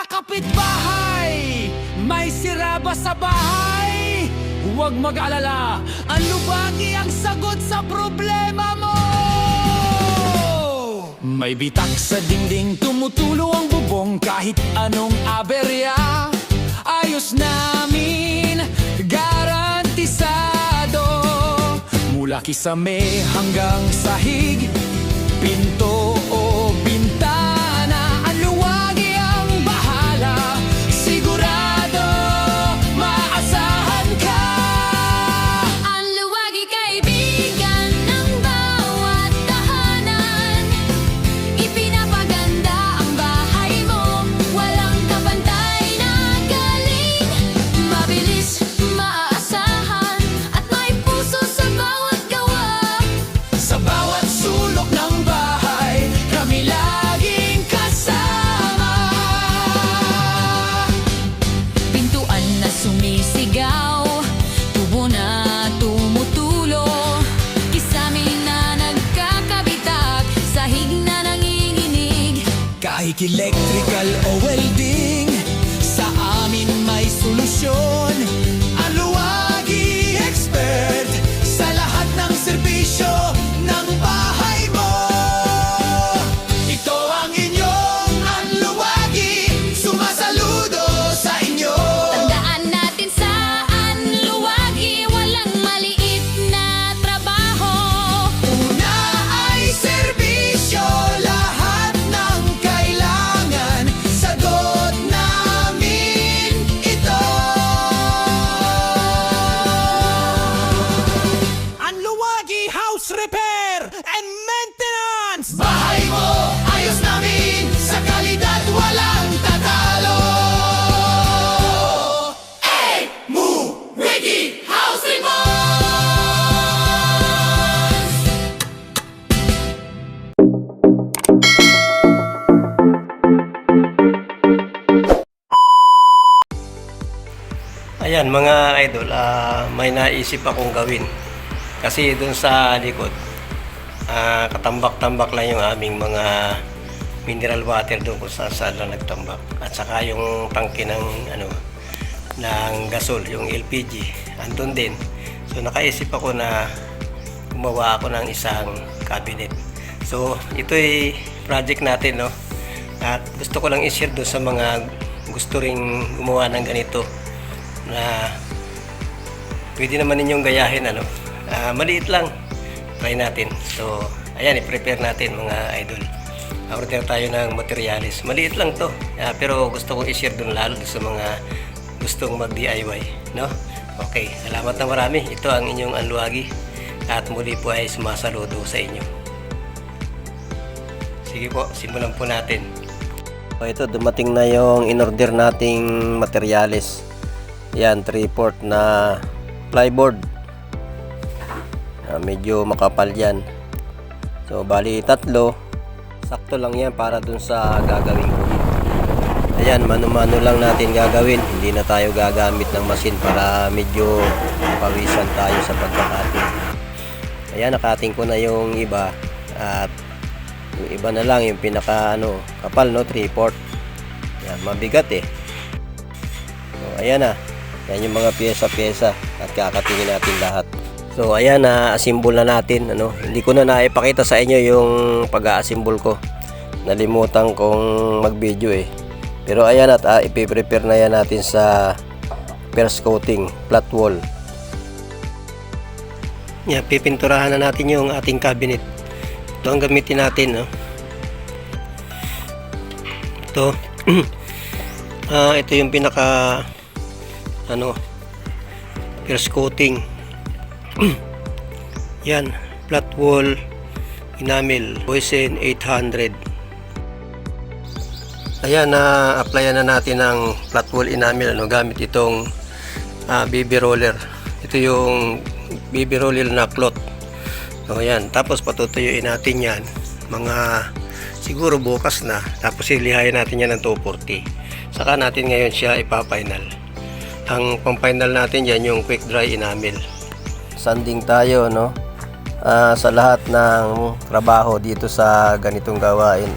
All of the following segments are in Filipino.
kapitbahay, may sira ba sa bahay? Huwag mag-alala, ang lubagi ang sagot sa problema mo. May bitak sa dingding, tumutulo ang bubong. Kahit anong aberya, ayos namin, garantisado. Mula kisame hanggang sahig, pinto o bintana, ang luwagi ang bahala. Sigurado, maasahan ka. Ang luwagi kaibigan ng bawat tahanan. Ipinapaganda ang bahay mo, walang kapantay na galing. Mabilis, maaasahan, at may puso sa bawat gawa. Sa bawat sulok ng bahay, kami laging kasama. Pintuan na sumisigaw, tubo na tumutulo, kisame na nagkakabitak, sahig na nanginginig. Kahit electrical o welding, sa amin may solusyon. Ang luwagi expert sa lahat ng serbisyo ng bahay mo. Ito ang inyong ang luwagi, sumasaludo sa inyo. Tandaan natin saan luwagi, walang maliit na trabaho. Una ay serbisyo, lahat ng kailangan, sagot namin ito. Ang luwagi house repair and maintenance. Bahay mo, ayos namin, sa kalidad walang tatalo. Wiggy House Ayan mga idol, may naisip akong gawin. Kasi dun sa likod, katambak-tambak lang yung aming mga mineral water doon kung saan lang nagtambak. At saka yung tangke ng ng gasol, yung LPG, andun din. So nakaisip ako na gumawa ako ng isang cabinet. So ito ay project natin, no? At gusto ko lang i-share doon sa mga gusto ring gumawa ng ganito, na pwede naman ninyong gayahin, maliit lang, try natin. So ayan, i-prepare natin mga idol. Order tayo ng materialis, maliit lang to, pero gusto kong i-share dun lalo sa mga gustong mag DIY, no? Okay, salamat na marami. Ito ang inyong Anluwagi, at muli po ay sumasaludo sa inyo. Sige po, simulan po natin. Ito, dumating na yung in-order nating materialis. Yan, 3/4 na plyboard. Medyo makapal yan. So bali 3, sakto lang yan para dun sa gagawin ko. Ayan, mano-mano lang natin gagawin. Hindi na tayo gagamit ng machine para medyo pawisan tayo sa pagkakating. Ayan, nakating ko na yung iba, at yung iba na lang yung pinaka kapal, no, 3/4. Yan, mabigat eh. So ayan na. Yan yung mga pyesa-pyesa, at kakatingin natin lahat. So ayan, na-assemble na natin, Hindi ko na naipakita sa inyo yung pag-a-assemble ko. Nalimutan kong mag-video eh. Pero ayan, at ipiprepare na yan natin sa first coating, flat wall. Yan, pipinturahan na natin yung ating cabinet. Ito ang gamitin natin, no? Ito. Ito yung pinaka first coating. Yan, flat wall enamel Boysen 800. Ayan, na-applyan na natin ng flat wall enamel, gamit itong BB roller. Ito yung BB roller na cloth. So yan, tapos patutuyuin natin yan mga siguro bukas na, tapos ilihayin natin yan ng 240. Saka natin ngayon siya ipa-final. Ang pang-final natin yan yung quick dry enamel. Sanding tayo, no? Sa lahat ng trabaho dito sa ganitong gawain,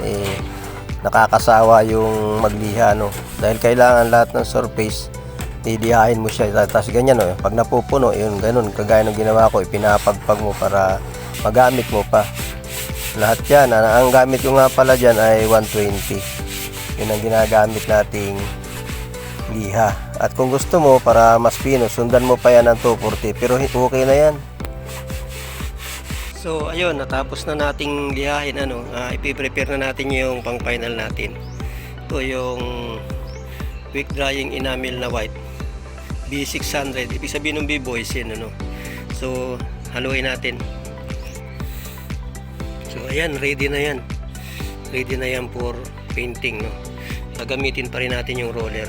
nakakasawa yung magliha, no? Dahil kailangan lahat ng surface didihain mo siya, tapos ganyan, no? Pag napupuno, yun ganun, kagaya ng ginawa ko, ipinapagpag mo para magamit mo pa lahat yan. Ang gamit ko nga pala dyan ay 120, yun ang ginagamit nating liha. At kung gusto mo para mas pino, sundan mo pa yan ng 240, pero okay na yan. So ayun, natapos na nating lihain, ipiprepare na natin yung pang final natin. Ito yung quick drying enamel na white B600, ibig sabihin ng B-boys yun, so haluin natin. So ayan, ready na yan for painting, no? Gagamitin pa rin natin yung roller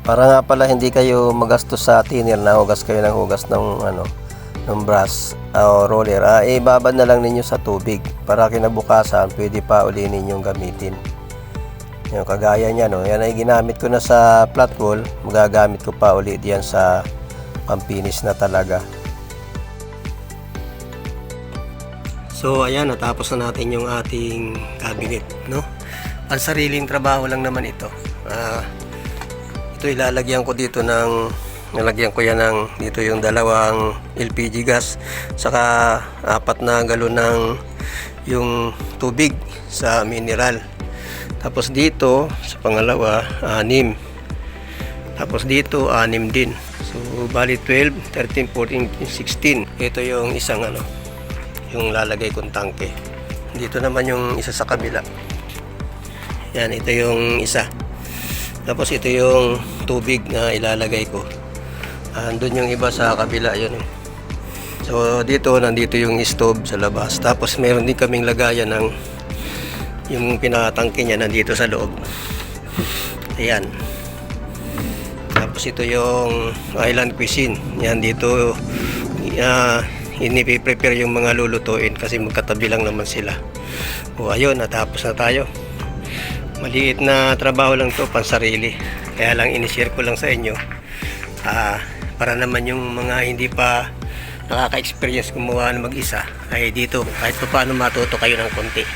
para nga pala hindi kayo magastos sa thinner na hugas kayo ng hugas ng brush o roller. Ibabad na lang ninyo sa tubig para kinabukasan pwede pa uli ninyong gamitin. Yung kagaya niya, no? Yan ay ginamit ko na sa flat wall, magagamit ko pa uli diyan sa pampinis na talaga. So ayan, natapos na natin yung ating cabinet, no? Pansariling trabaho lang naman ito. Ito ilalagyan ko dito nalagyan ko yan dito yung dalawang LPG gas, saka 4 na galon ng yung tubig sa mineral. Tapos dito sa pangalawa 6, tapos dito 6 din. So bali 12, 13, 14, 16. Ito yung isang yung lalagay kong tangke. Dito naman yung isa sa kabila. Yan, ito yung isa. Tapos ito yung tubig na ilalagay ko. Andun yung iba sa kabila, yun. So nandito yung stove sa labas. Tapos meron din kaming lagayan ng yung pinatangke niya nandito sa loob. Ayan. Tapos ito yung island cuisine. Yan dito inipiprepare yung mga lulutuin kasi magkatabi lang naman sila. O ayun, natapos na tayo. Maliit na trabaho lang to, pansarili. Kaya lang inishare ko lang sa inyo. Para naman yung mga hindi pa nakaka-experience gumawa ng mag-isa ay dito kahit pa paano matuto kayo ng konti.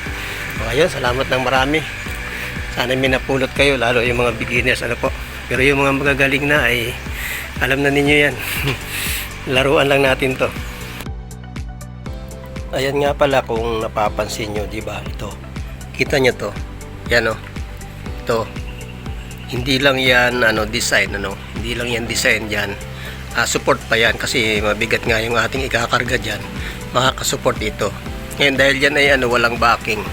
So ayun, salamat ng marami. Sana may napulot kayo, lalo yung mga beginners, pero yung mga magagaling na ay alam na ninyo yan. Laruan lang natin to. Ayan nga pala, kung napapansin nyo, di ba? Ito, kita nyo to, yan, ito, hindi lang yan design, hindi lang yan design yan. Support pa yan kasi mabigat nga yung ating ikakarga dyan, makakasupport ito. Ngayon dahil yan ay walang backing,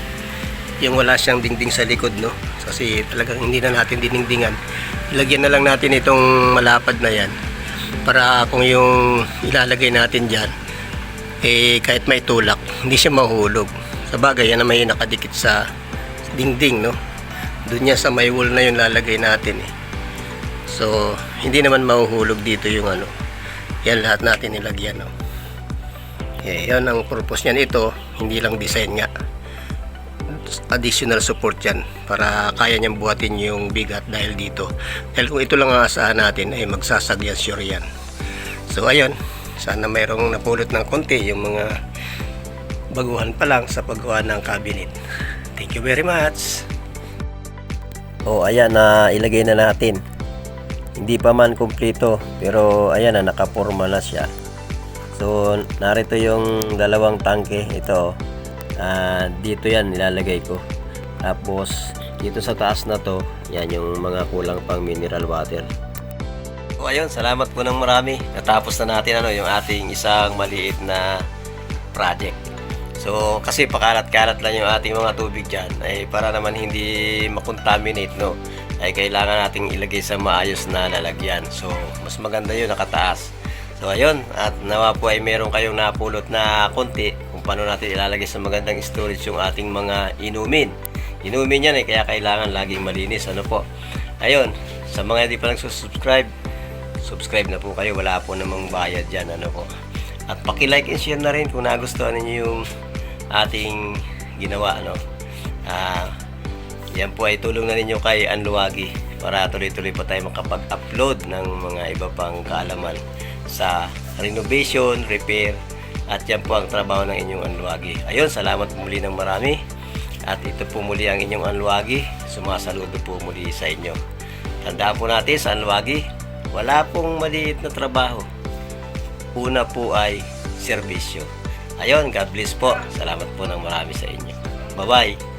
yung wala siyang dingding sa likod, kasi talagang hindi na natin diningdingan. Ilagyan na lang natin itong malapad na yan para kung yung ilalagay natin dyan kahit may tulak hindi siya mahulog. Sa bagay yan na may nakadikit sa dingding, doon niya sa may wall na yung lalagay natin so hindi naman mahuhulog dito yung yan lahat natin nilagyan, yan ang purpose niyan. Ito hindi lang design nga, additional support yan para kaya niyang buhatin yung bigat dahil dito. Dahil kung ito lang ang asahan natin ay magsasagyan sure yan. So ayun, sana mayroong napulot ng konti yung mga baguhan pa lang sa paggawa ng cabinet. Thank you very much. Ayan, ilagay na natin. Hindi pa man kumpleto pero ayan na, nakaporma na siya. So narito yung dalawang tangke. Ito dito yan nilalagay ko. Tapos dito sa taas na to, yan yung mga kulang pang mineral water. Ayun, salamat po ng marami. Natapos na natin yung ating isang maliit na project. So kasi pakalat-kalat lang yung ating mga tubig dyan ay para naman hindi makontaminate, ay kailangan nating ilagay sa maayos na lalagyan. So mas maganda yun nakataas. So ayun, at nawa po ay meron kayong napulot na konti kung paano natin ilalagay sa magandang storage yung ating mga inumin. Inumin yan kaya kailangan laging malinis. Ayun, sa mga hindi pa nagsusubscribe, subscribe na po kayo, wala po namang bayad dyan. At paki-like and share na rin kung nagustuhan ninyo yung ating ginawa. Yan po ay tulong na ninyo kay Anluwagi para tuloy-tuloy pa tayo makapag-upload ng mga iba pang kaalaman sa renovation, repair, at yan po ang trabaho ng inyong Anluwagi. Ayun, salamat muli ng marami At ito po muli ang inyong Alwagi. Sumasaludo po muli sa inyo. Tandaan po natin sa Alwagi, wala pong maliit na trabaho. Una po ay serbisyo. Ayun, God bless po. Salamat po ng marami sa inyo. Bye-bye.